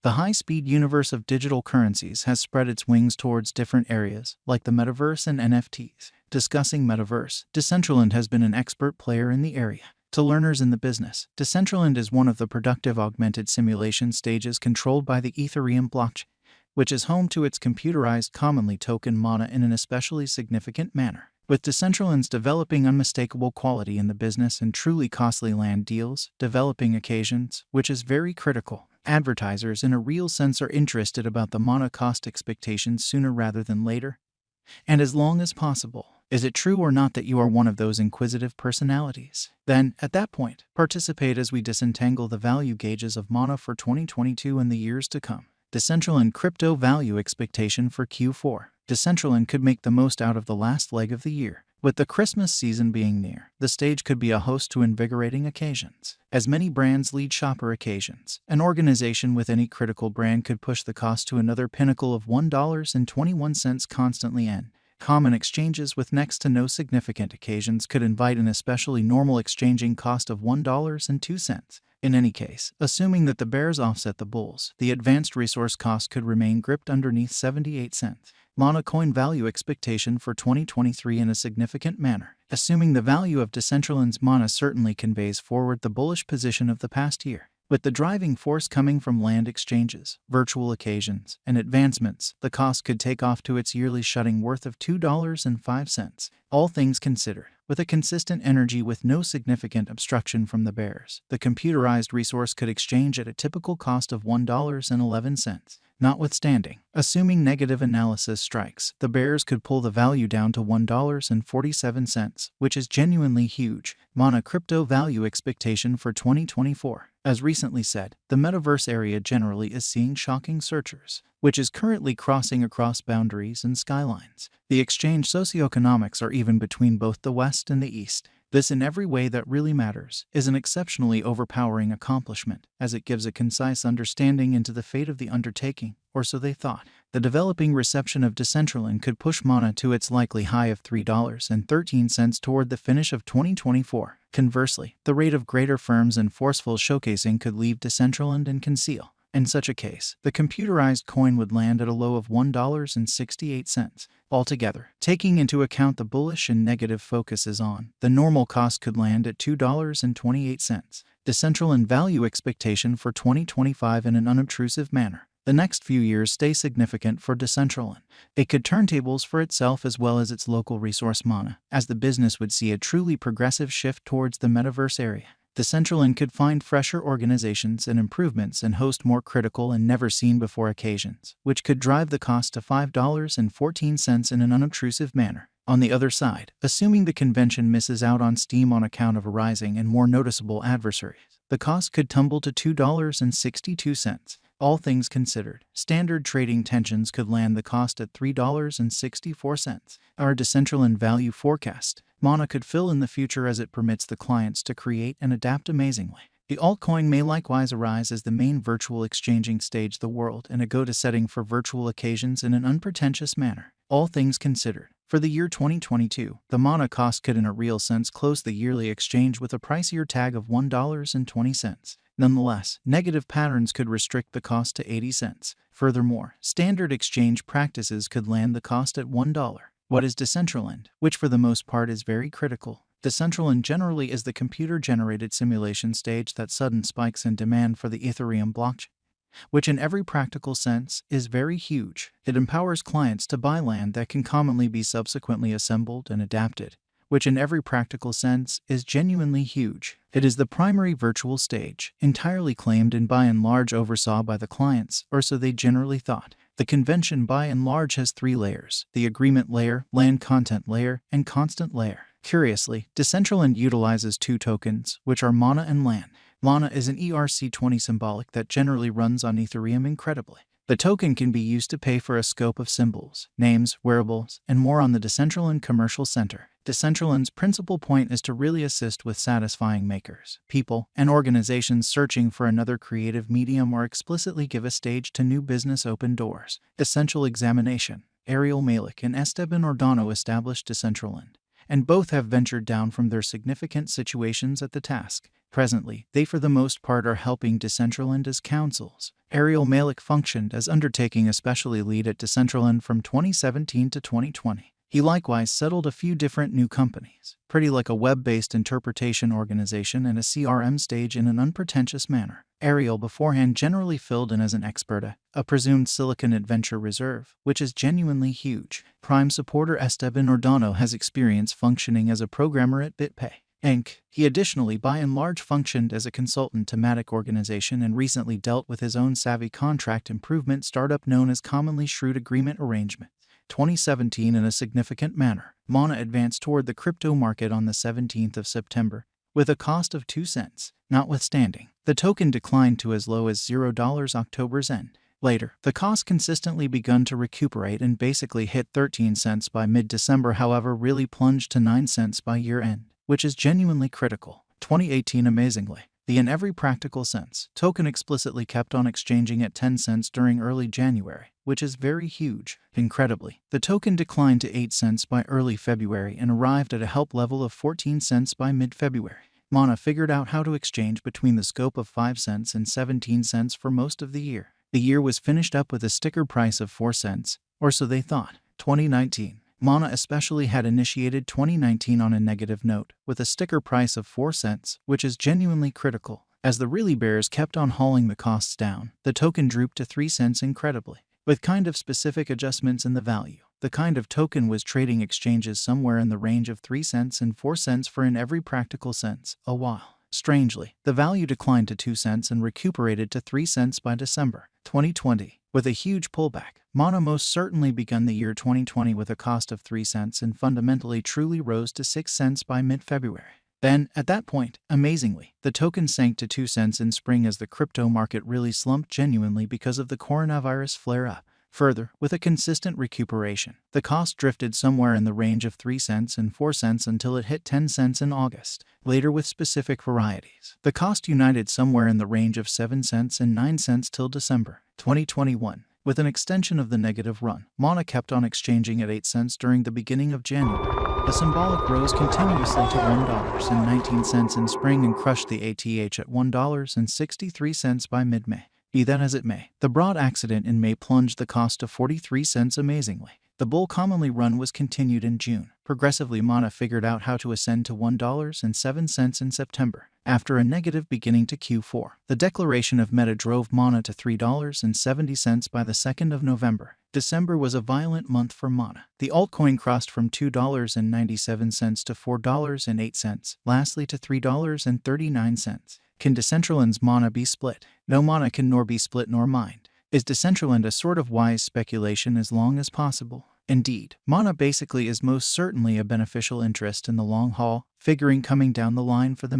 The high-speed universe of digital currencies has spread its wings towards different areas, like the metaverse and NFTs. Discussing metaverse, Decentraland has been an expert player in the area. To learners in the business, Decentraland is one of the productive augmented simulation stages controlled by the Ethereum blockchain, which is home to its computerized commonly token mana in an especially significant manner. With Decentraland's developing unmistakable quality in the business and truly costly land deals, developing occasions, which is very critical. Advertisers in a real sense are interested about the mana cost expectations sooner rather than later, and as long as possible. Is it true or not that you are one of those inquisitive personalities? Then, at that point, participate as we disentangle the value gauges of mana for 2022 and the years to come. Decentraland crypto value expectation for Q4. Decentraland could make the most out of the last leg of the year. With the Christmas season being near, the stage could be a host to invigorating occasions. As many brands lead shopper occasions, an organization with any critical brand could push the cost to another pinnacle of $1.21 constantly n. Common exchanges with next to no significant occasions could invite an especially normal exchanging cost of $1.02. In any case, assuming that the bears offset the bulls, the advanced resource cost could remain gripped underneath 78 cents. Mana coin value expectation for 2023 in a significant manner. Assuming the value of Decentraland's mana certainly conveys forward the bullish position of the past year. With the driving force coming from land exchanges, virtual occasions, and advancements, the cost could take off to its yearly shutting worth of $2.05. All things considered, with a consistent energy with no significant obstruction from the bears, the computerized resource could exchange at a typical cost of $1.11. Notwithstanding, assuming negative analysis strikes, the bears could pull the value down to $1.47, which is genuinely huge. Mana crypto value expectation for 2024. As recently said, the metaverse area generally is seeing shocking searchers, which is currently crossing across boundaries and skylines. The exchange socioeconomics are even between both the West and the East. This, in every way that really matters, is an exceptionally overpowering accomplishment, as it gives a concise understanding into the fate of the undertaking, or so they thought. The developing reception of Decentraland could push mana to its likely high of $3.13 toward the finish of 2024. Conversely, the rate of greater firms and forceful showcasing could leave Decentraland and conceal. In such a case, the computerized coin would land at a low of $1.68. Altogether, taking into account the bullish and negative focuses on, the normal cost could land at $2.28. Decentraland value expectation for 2025 in an unobtrusive manner. The next few years stay significant for Decentraland. It could turn tables for itself as well as its local resource mana, as the business would see a truly progressive shift towards the metaverse area. Decentraland could find fresher organizations and improvements and host more critical and never-seen-before occasions, which could drive the cost to $5.14 in an unobtrusive manner. On the other side, assuming the convention misses out on steam on account of arising and more noticeable adversaries, the cost could tumble to $2.62. All things considered, standard trading tensions could land the cost at $3.64. Our Decentraland value forecast. Mana could fill in the future as it permits the clients to create and adapt amazingly. The altcoin may likewise arise as the main virtual exchanging stage the world and a go-to setting for virtual occasions in an unpretentious manner. All things considered, for the year 2022, the mana cost could in a real sense close the yearly exchange with a pricier tag of $1.20. Nonetheless, negative patterns could restrict the cost to 80 cents. Furthermore, standard exchange practices could land the cost at $1. What is Decentraland? Which for the most part is very critical. Decentraland generally is the computer-generated simulation stage that sudden spikes in demand for the Ethereum blockchain, which in every practical sense is very huge. It empowers clients to buy land that can commonly be subsequently assembled and adapted, which in every practical sense is genuinely huge. It is the primary virtual stage, entirely claimed and by and large oversaw by the clients, or so they generally thought. The convention by and large has three layers: the agreement layer, land content layer, and constant layer. Curiously, Decentraland utilizes two tokens, which are mana and land. Mana is an ERC20 symbolic that generally runs on Ethereum incredibly. The token can be used to pay for a scope of symbols, names, wearables, and more on the Decentraland Commercial Center. Decentraland's principal point is to really assist with satisfying makers, people, and organizations searching for another creative medium or explicitly give a stage to new business open doors. Essential examination. Ariel Malik and Esteban Ordano established Decentraland and both have ventured down from their significant situations at the task. Presently, they for the most part are helping Decentraland as counsels. Ariel Malik functioned as undertaking especially lead at Decentraland from 2017 to 2020. He likewise settled a few different new companies, pretty like a web-based interpretation organization and a CRM stage in an unpretentious manner. Ariel beforehand generally filled in as an expert at a presumed Silicon Adventure Reserve, which is genuinely huge. Prime supporter Esteban Ordano has experience functioning as a programmer at BitPay Inc. He additionally by and large functioned as a consultant to Matic organization and recently dealt with his own savvy contract improvement startup known as commonly Shrewd Agreement Arrangement. 2017 in a significant manner. Mana advanced toward the crypto market on the 17th of September with a cost of 2 cents. Notwithstanding, the token declined to as low as $0 October's end. Later, the cost consistently begun to recuperate and basically hit 13 cents by mid-December, however really plunged to 9 cents by year-end, which is genuinely critical. 2018 amazingly, the in every practical sense token explicitly kept on exchanging at 10 cents during early January, which is very huge. Incredibly, the token declined to 8 cents by early February and arrived at a help level of 14 cents by mid-February. Mana figured out how to exchange between the scope of 5 cents and 17 cents for most of the year. The year was finished up with a sticker price of 4 cents, or so they thought. 2019. Mana especially had initiated 2019 on a negative note, with a sticker price of 4 cents, which is genuinely critical. As the really bears kept on hauling the costs down, the token drooped to 3 cents incredibly, with kind of specific adjustments in the value. The kind of token was trading exchanges somewhere in the range of 3 cents and 4 cents for in every practical sense, a while. Strangely, the value declined to 2 cents and recuperated to 3 cents by December 2020. With a huge pullback, Mana most certainly begun the year 2020 with a cost of 3 cents and fundamentally truly rose to 6 cents by mid-February. Then, at that point, amazingly, the token sank to 2 cents in spring as the crypto market really slumped genuinely because of the coronavirus flare-up. Further, with a consistent recuperation, the cost drifted somewhere in the range of 3 cents and 4 cents until it hit 10 cents in August. Later, with specific varieties, the cost united somewhere in the range of 7 cents and 9 cents till December 2021. With an extension of the negative run, Mana kept on exchanging at 8 cents during the beginning of January. The symbolic rose continuously to $1.19 in spring and crushed the ATH at $1.63 by mid-May. Be that as it may, the broad accident in May plunged the cost to 43 cents amazingly. The bull commonly run was continued in June. Progressively, Mana figured out how to ascend to $1.07 in September. After a negative beginning to Q4, the declaration of Meta drove Mana to $3.70 by the 2nd of November. December was a violent month for Mana. The altcoin crossed from $2.97 to $4.08, lastly to $3.39. Can Decentraland's Mana be split? No, Mana can nor be split nor mined. Is Decentraland a sort of wise speculation as long as possible? Indeed, Mana basically is most certainly a beneficial interest in the long haul, figuring coming down the line for the